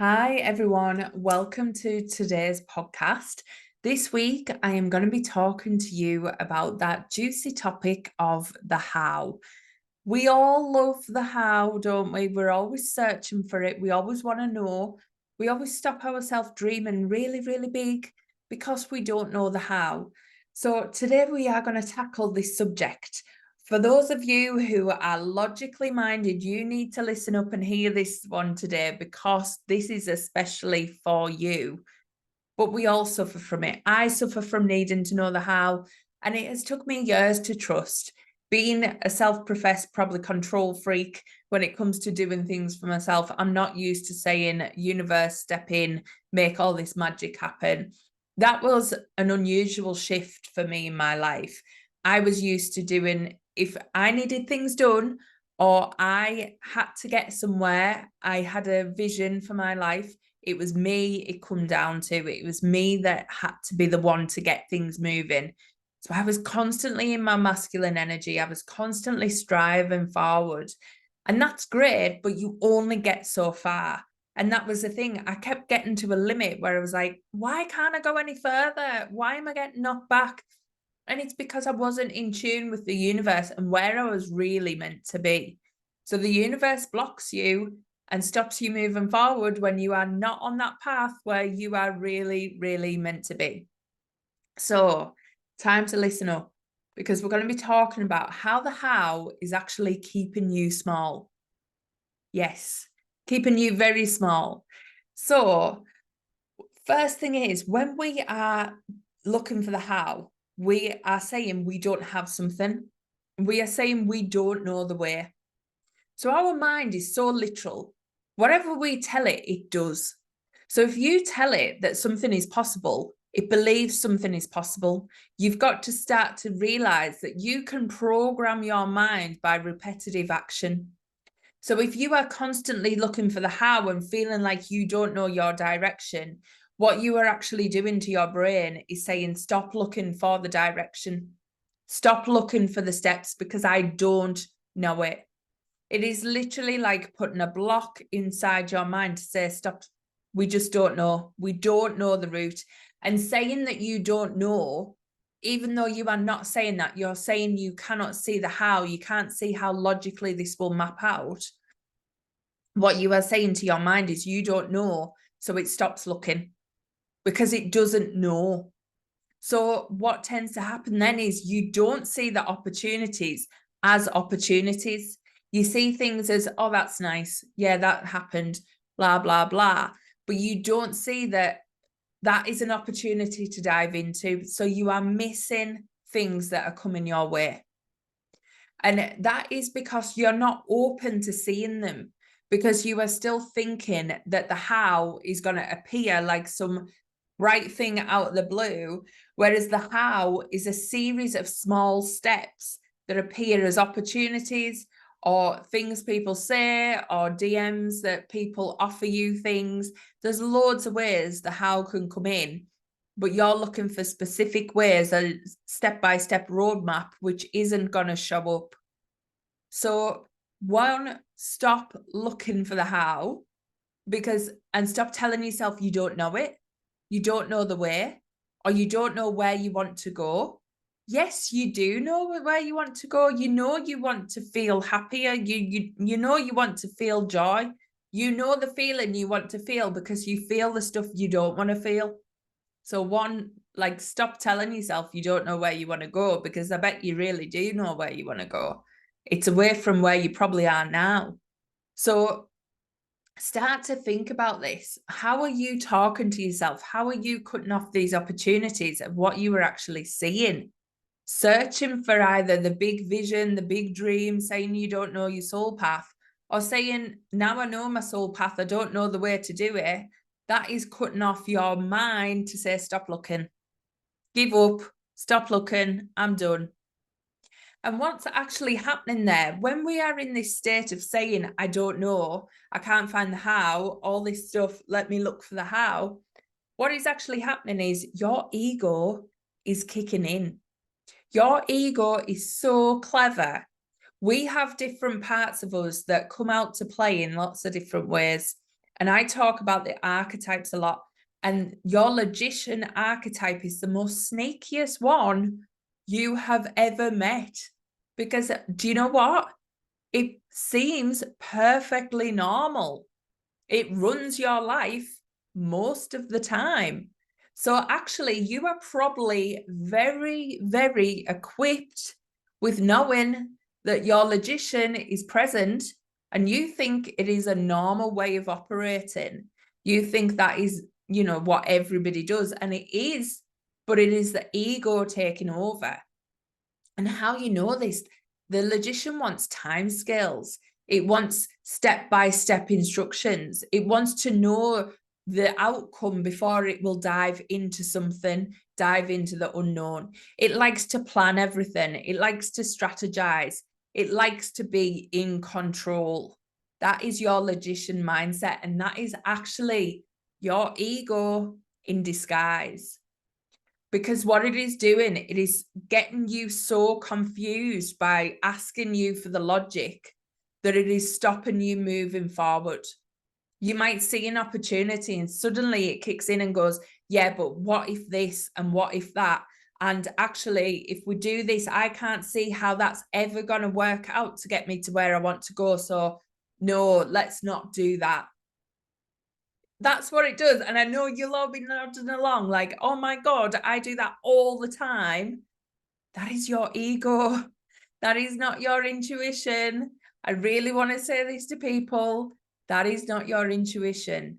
Hi, everyone. Welcome to today's podcast. This week, I am going to be talking to you about that juicy topic of the how. We all love the how, don't we? We're always searching for it. We always want to know. We always stop ourselves dreaming really, really big because we don't know the how. So, today we are going to tackle this subject. For those of you who are logically minded, you need to listen up and hear this one today because this is especially for you. But we all suffer from it. I suffer from needing to know the how, and it has took me years to trust. Being a self-professed probably control freak when it comes to doing things for myself, I'm not used to saying, universe, step in, make all this magic happen. That was an unusual shift for me in my life. I was used to doing, if I needed things done or I had to get somewhere, I had a vision for my life. It was me it come down to. It was me that had to be the one to get things moving. So I was constantly in my masculine energy. I was constantly striving forward. And that's great, but you only get so far. And that was the thing. I kept getting to a limit where I was like, why can't I go any further? Why am I getting knocked back? And it's because I wasn't in tune with the universe and where I was really meant to be. So the universe blocks you and stops you moving forward when you are not on that path where you are really, really meant to be. So, time to listen up because we're going to be talking about how the how is actually keeping you small. Yes, keeping you very small. So, first thing is when we are looking for the how, we are saying we don't have something. We are saying we don't know the way. So our mind is so literal. Whatever we tell it, it does. So if you tell it that something is possible, it believes something is possible. You've got to start to realize that you can program your mind by repetitive action. So if you are constantly looking for the how and feeling like you don't know your direction, what you are actually doing to your brain is saying, stop looking for the direction. Stop looking for the steps because I don't know it. It is literally like putting a block inside your mind to say, stop, we just don't know. We don't know the route. And saying that you don't know, even though you are not saying that, you're saying you cannot see the how, you can't see how logically this will map out. What you are saying to your mind is you don't know, so it stops looking because it doesn't know. So what tends to happen then is you don't see the opportunities as opportunities. You see things as, oh, that's nice. Yeah, that happened, blah, blah, blah. But you don't see that that is an opportunity to dive into. So you are missing things that are coming your way. And that is because you're not open to seeing them, because you are still thinking that the how is going to appear like some bright thing out of the blue, whereas the how is a series of small steps that appear as opportunities or things people say or DMs that people offer you things. There's loads of ways the how can come in, but you're looking for specific ways, a step-by-step roadmap, which isn't going to show up. So one, stop looking for the how and stop telling yourself you don't know it, you don't know the way, or you don't know where you want to go. Yes, you do know where you want to go. You know you want to feel happier. You know you want to feel joy. You know the feeling you want to feel because you feel the stuff you don't want to feel. So one, like, stop telling yourself you don't know where you want to go, because I bet you really do know where you want to go. It's away from where you probably are now. So start to think about this. How are you talking to yourself? How are you cutting off these opportunities of what you were actually seeing? Searching for either the big vision, the big dream, saying you don't know your soul path, or saying, now I know my soul path, I don't know the way to do it. That is cutting off your mind to say, stop looking, give up, stop looking, I'm done. And what's actually happening there, when we are in this state of saying, I don't know, I can't find the how, all this stuff, let me look for the how, what is actually happening is your ego is kicking in. Your ego is so clever. We have different parts of us that come out to play in lots of different ways. And I talk about the archetypes a lot. And your logician archetype is the most sneakiest one you have ever met. Because do you know what? It seems perfectly normal. It runs your life most of the time. So actually, you are probably very, very equipped with knowing that your logician is present, and you think it is a normal way of operating. You think that is, what everybody does, and it is, but it is the ego taking over. And how you know this, the logician wants time scales. It wants step-by-step instructions. It wants to know the outcome before it will dive into something, dive into the unknown. It likes to plan everything. It likes to strategize. It likes to be in control. That is your logician mindset. And that is actually your ego in disguise. Because what it is doing, it is getting you so confused by asking you for the logic that it is stopping you moving forward. You might see an opportunity and suddenly it kicks in and goes, yeah, but what if this and what if that? And actually, if we do this, I can't see how that's ever going to work out to get me to where I want to go. So no, let's not do that. That's what it does. And I know you'll all be nodding along like, oh my God, I do that all the time. That is your ego. That is not your intuition. I really want to say this to people. That is not your intuition.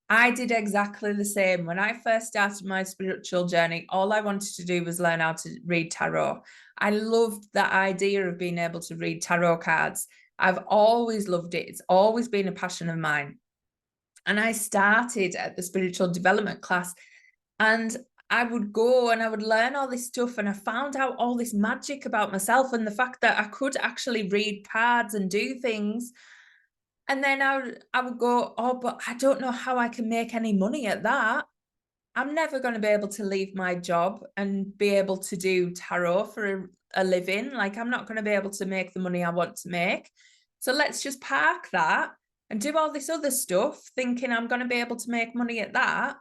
I did exactly the same. When I first started my spiritual journey, all I wanted to do was learn how to read tarot. I loved the idea of being able to read tarot cards. I've always loved it. It's always been a passion of mine. And I started at the spiritual development class, and I would go and I would learn all this stuff, and I found out all this magic about myself and the fact that I could actually read cards and do things. And then I would go, oh, but I don't know how I can make any money at that. I'm never going to be able to leave my job and be able to do tarot for a living. Like, I'm not going to be able to make the money I want to make. So let's just park that and do all this other stuff, thinking I'm going to be able to make money at that.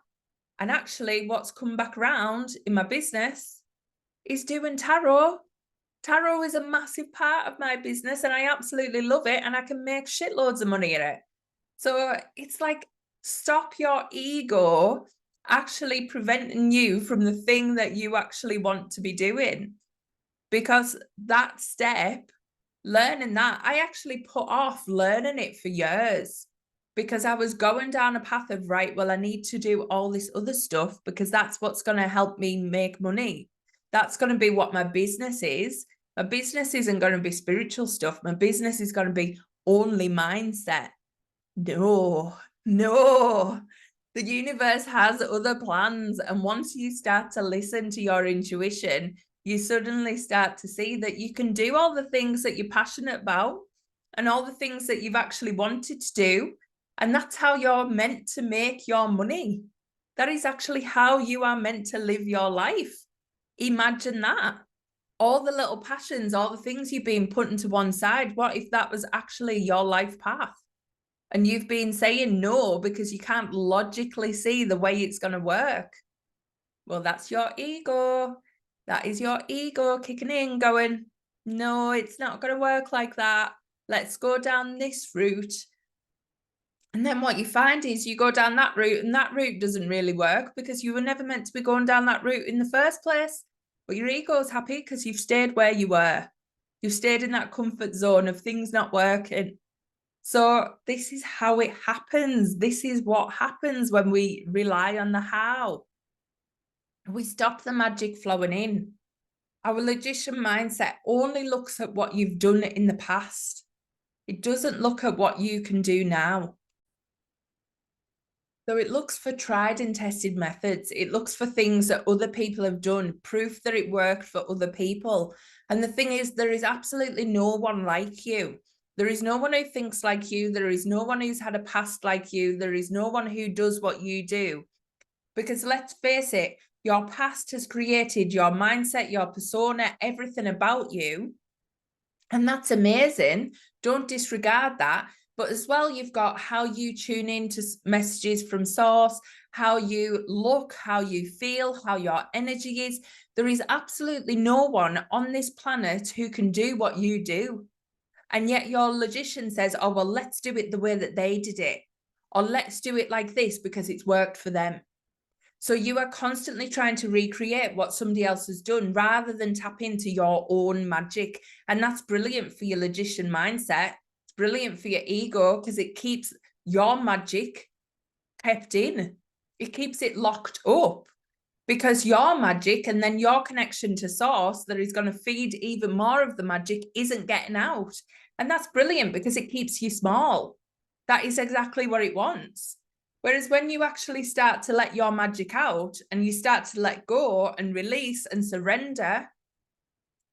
And actually, what's come back around in my business is doing tarot. Tarot is a massive part of my business, and I absolutely love it, and I can make shitloads of money at it. So it's like, stop your ego actually preventing you from the thing that you actually want to be doing. Because that step, learning that, I actually put off learning it for years because I was going down a path of, right, well, I need to do all this other stuff because that's what's going to help me make money. That's going to be what my business is. My business isn't going to be spiritual stuff. My business is going to be only mindset. No, no. The universe has other plans. And once you start to listen to your intuition, you suddenly start to see that you can do all the things that you're passionate about and all the things that you've actually wanted to do. And that's how you're meant to make your money. That is actually how you are meant to live your life. Imagine that. All the little passions, all the things you've been putting to one side, what if that was actually your life path? And you've been saying no because you can't logically see the way it's going to work. Well, that's your ego. That is your ego kicking in, going, no, it's not going to work like that. Let's go down this route. And then what you find is you go down that route, and that route doesn't really work because you were never meant to be going down that route in the first place. But your ego's happy because you've stayed where you were. You've stayed in that comfort zone of things not working. So this is how it happens. This is what happens when we rely on the how. We stop the magic flowing in. Our logician mindset only looks at what you've done in the past. It doesn't look at what you can do now. So it looks for tried and tested methods. It looks for things that other people have done, proof that it worked for other people. And the thing is, there is absolutely no one like you. There is no one who thinks like you. There is no one who's had a past like you. There is no one who does what you do. Because let's face it, your past has created your mindset, your persona, everything about you. And that's amazing. Don't disregard that. But as well, you've got how you tune into messages from source, how you look, how you feel, how your energy is. There is absolutely no one on this planet who can do what you do. And yet your logician says, oh, well, let's do it the way that they did it. Or let's do it like this because it's worked for them. So you are constantly trying to recreate what somebody else has done rather than tap into your own magic. And that's brilliant for your logician mindset. It's brilliant for your ego because it keeps your magic kept in. It keeps it locked up because your magic and then your connection to source that is going to feed even more of the magic isn't getting out. And that's brilliant because it keeps you small. That is exactly what it wants. Whereas when you actually start to let your magic out and you start to let go and release and surrender,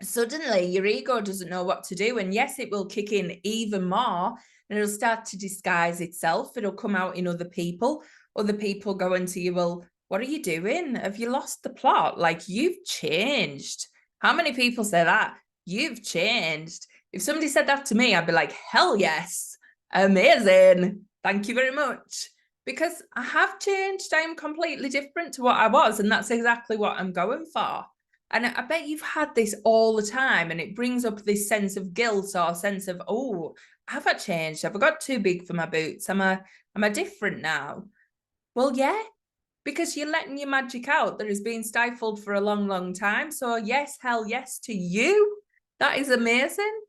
suddenly your ego doesn't know what to do. And yes, it will kick in even more and it'll start to disguise itself. It'll come out in other people. Other people go into you, well, what are you doing? Have you lost the plot? Like, you've changed. How many people say that? You've changed. If somebody said that to me, I'd be like, hell yes, amazing. Thank you very much. Because I have changed. I am completely different to what I was. And that's exactly what I'm going for. And I bet you've had this all the time. And it brings up this sense of guilt or sense of, oh, have I changed? Have I got too big for my boots? Am I different now? Well, yeah, because you're letting your magic out that has been stifled for a long, long time. So yes, hell yes to you. That is amazing.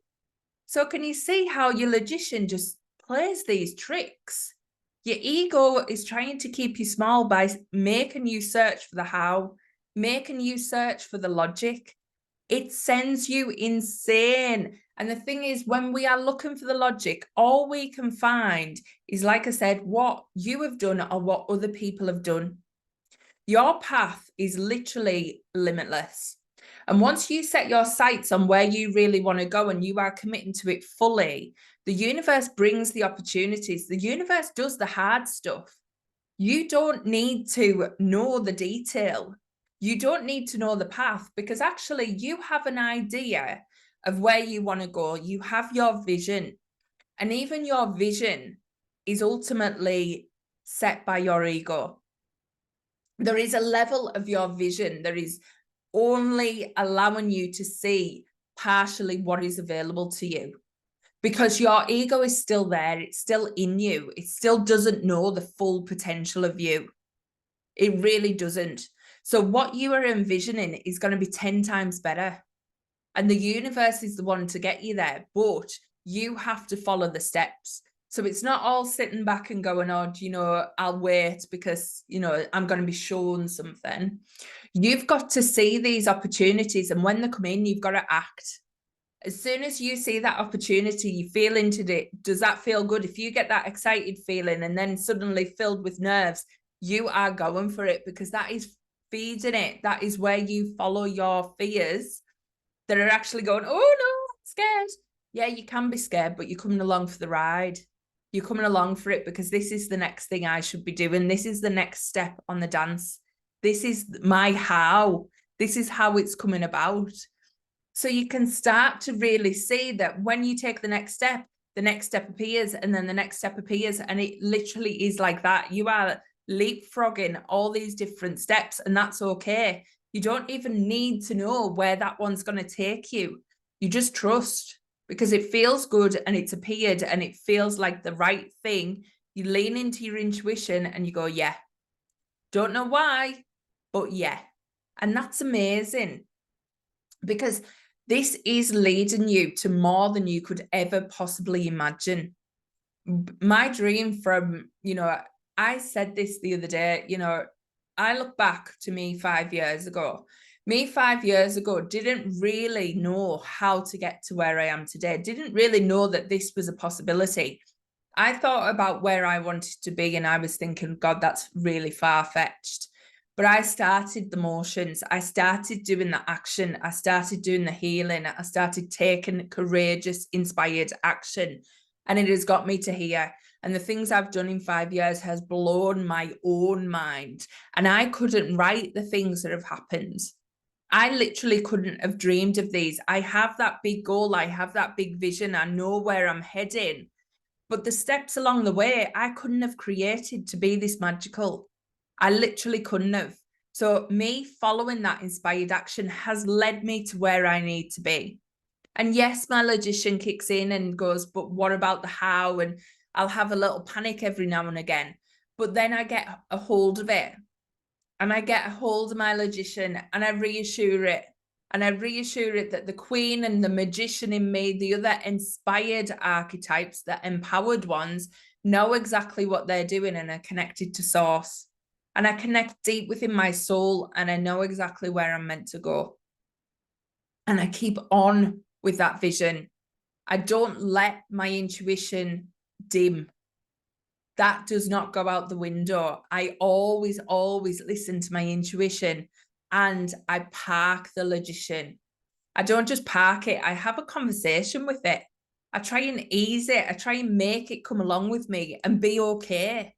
So can you see how your logician just plays these tricks? Your ego is trying to keep you small by making you search for the how, making you search for the logic. It sends you insane. And the thing is, when we are looking for the logic, all we can find is, like I said, what you have done or what other people have done. Your path is literally limitless. And once you set your sights on where you really want to go and you are committing to it fully, the universe brings the opportunities. The universe does the hard stuff. You don't need to know the detail. You don't need to know the path because actually you have an idea of where you want to go. You have your vision. And even your vision is ultimately set by your ego. There is a level of your vision that is only allowing you to see partially what is available to you because your ego is still there. It's still in you. It still doesn't know the full potential of you. It really doesn't. So what you are envisioning is going to be 10 times better. And the universe is the one to get you there, but you have to follow the steps. So it's not all sitting back and going, oh, I'll wait because, I'm going to be shown something. You've got to see these opportunities. And when they come in, you've got to act. As soon as you see that opportunity, you feel into it. Does that feel good? If you get that excited feeling and then suddenly filled with nerves, you are going for it because that is feeding it. That is where you follow your fears that are actually going, oh no, I'm scared. Yeah, you can be scared, but you're coming along for the ride. You're coming along for it because this is the next thing I should be doing. This is the next step on the dance. This is my how. This is how it's coming about. So you can start to really see that when you take the next step appears, and then the next step appears. And it literally is like that. You are leapfrogging all these different steps, and that's okay. You don't even need to know where that one's going to take you. You just trust because it feels good and it's appeared and it feels like the right thing. You lean into your intuition and you go, yeah. Don't know why, but yeah. And that's amazing because this is leading you to more than you could ever possibly imagine. My dream from, I said this the other day, I look back to me 5 years ago. Me 5 years ago didn't really know how to get to where I am today. Didn't really know that this was a possibility. I thought about where I wanted to be and I was thinking, God, that's really far-fetched. But I started the motions. I started doing the action. I started doing the healing. I started taking courageous, inspired action. And it has got me to here. And the things I've done in 5 years has blown my own mind. And I couldn't write the things that have happened. I literally couldn't have dreamed of these. I have that big goal. I have that big vision. I know where I'm heading. But the steps along the way, I couldn't have created to be this magical. I literally couldn't have. So me following that inspired action has led me to where I need to be. And yes, my logician kicks in and goes, but what about the how? And I'll have a little panic every now and again. But then I get a hold of it, and I get a hold of my logician, and I reassure it. And I reassure it that the queen and the magician in me, the other inspired archetypes, the empowered ones, know exactly what they're doing and are connected to source. And I connect deep within my soul, and I know exactly where I'm meant to go. And I keep on with that vision. I don't let my intuition dim. That does not go out the window. I always listen to my intuition, and I park the logician. I don't just park it. I have a conversation with it. I try and ease it. I try and make it come along with me and be okay,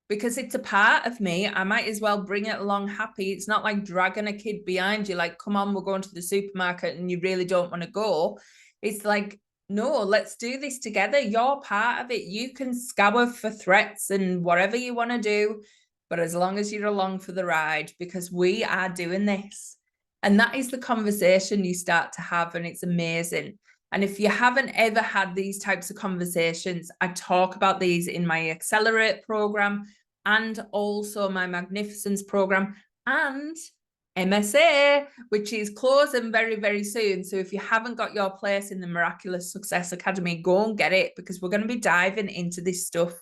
because it's a part of me. I might as well bring it along happy. It's not like dragging a kid behind you, like, come on, we're going to the supermarket and you really don't want to go. It's like, no, let's do this together. You're part of it. You can scour for threats and whatever you want to do, but as long as you're along for the ride, because we are doing this. And that is the conversation you start to have, and it's amazing. And if you haven't ever had these types of conversations, I talk about these in my Accelerate program and also my Magnificence program and MSA, which is closing very, very soon. So if you haven't got your place in the Miraculous Success Academy, go and get it, because we're going to be diving into this stuff.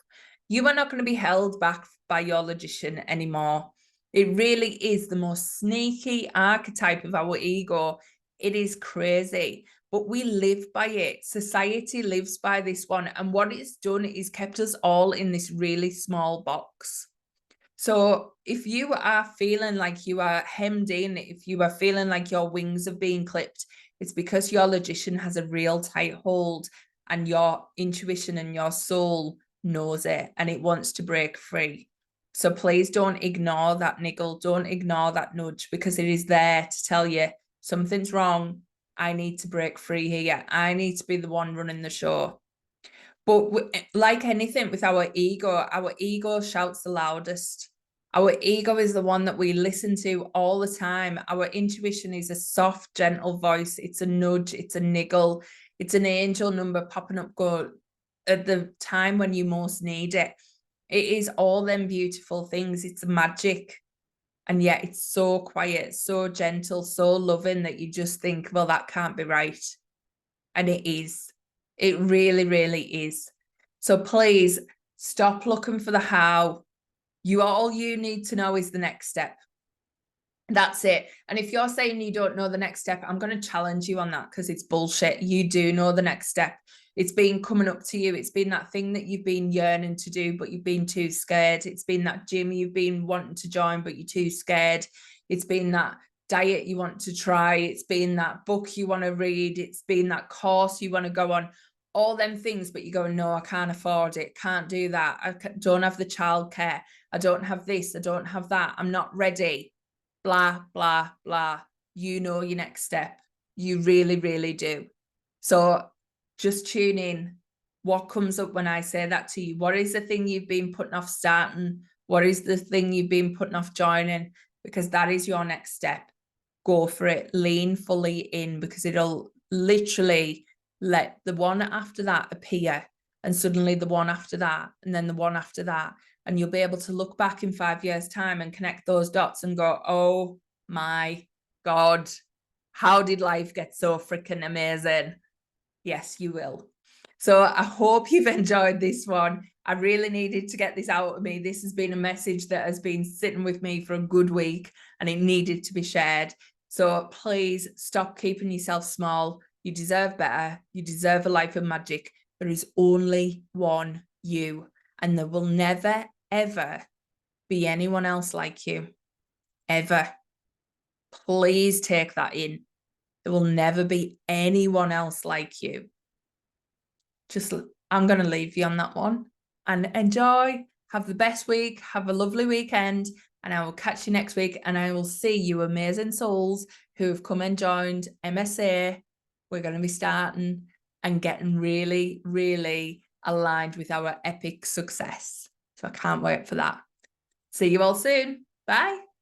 You are not going to be held back by your logician anymore. It really is the most sneaky archetype of our ego. It is crazy, but we live by it. Society lives by this one. And what it's done is kept us all in this really small box. So if you are feeling like you are hemmed in, if you are feeling like your wings have been clipped, it's because your logician has a real tight hold, and your intuition and your soul knows it, and it wants to break free. So please don't ignore that niggle. Don't ignore that nudge, because it is there to tell you something's wrong. I need to break free here. I need to be the one running the show. But like anything with our ego shouts the loudest. Our ego is the one that we listen to all the time. Our intuition is a soft, gentle voice. It's a nudge. It's a niggle. It's an angel number popping up go at the time when you most need it. It is all them beautiful things. It's magic. And yet it's so quiet, so gentle, so loving that you just think, well, that can't be right. And it is. It really, really is. So please stop looking for the how. All you need to know is the next step. That's it. And if you're saying you don't know the next step, I'm going to challenge you on that, because it's bullshit. You do know the next step. It's been coming up to you. It's been that thing that you've been yearning to do, but you've been too scared. It's been that gym you've been wanting to join, but you're too scared. It's been that diet you want to try. It's been that book you want to read. It's been that course you want to go on. All them things, but you go, no, I can't afford it. Can't do that. I don't have the childcare. I don't have this. I don't have that. I'm not ready. Blah, blah, blah. You know your next step. You really, really do. So just tune in. What comes up when I say that to you? What is the thing you've been putting off starting? What is the thing you've been putting off joining? Because that is your next step. Go for it. Lean fully in, because it'll literally let the one after that appear, and suddenly the one after that, and then the one after that. And you'll be able to look back in 5 years' time and connect those dots and go, oh my God, how did life get so freaking amazing? Yes, you will. So I hope you've enjoyed this one. I really needed to get this out of me. This has been a message that has been sitting with me for a good week, and it needed to be shared. So please stop keeping yourself small. You deserve better. You deserve a life of magic. There is only one you, and there will never, ever be anyone else like you. Ever. Please take that in. There will never be anyone else like you. I'm going to leave you on that one, and enjoy. Have the best week. Have a lovely weekend, and I will catch you next week, and I will see you amazing souls who have come and joined MSA. We're going to be starting and getting really, really aligned with our epic success. So I can't wait for that. See you all soon. Bye.